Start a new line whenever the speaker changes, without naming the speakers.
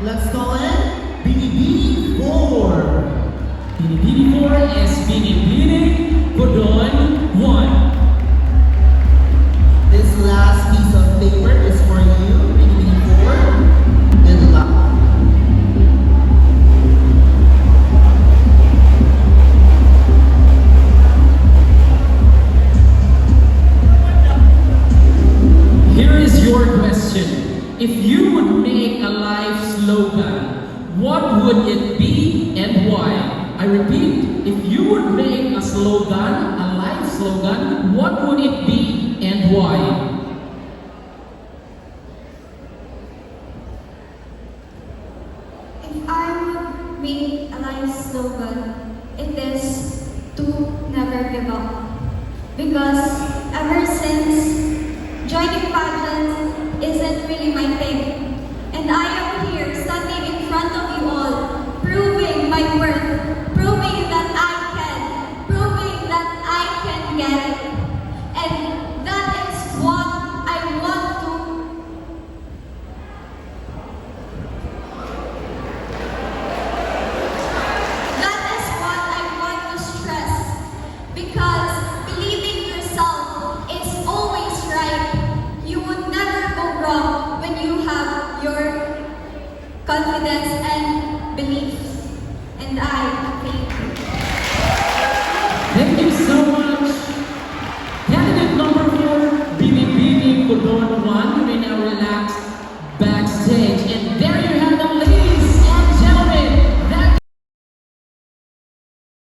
Let's call it Binibini 4.
Binibini 4 is Binibini Codon 1.
This last piece of paper is for you, Binibini 4. Good luck.
Here is your question. If you would make a life slogan, what would it be and why? I repeat, if you would make a slogan, a life slogan, what would it be and why?
If I would make a life slogan, it is to never give up. Because ever since joining pageant isn't really my thing. And I am here standing in front of you all, proving my worth, proving that I can get it. And that is what I want to That is what I want to stress, because believing yourself is always right. You would never go wrong when you have your confidence and beliefs. And I thank you.
Thank you so much.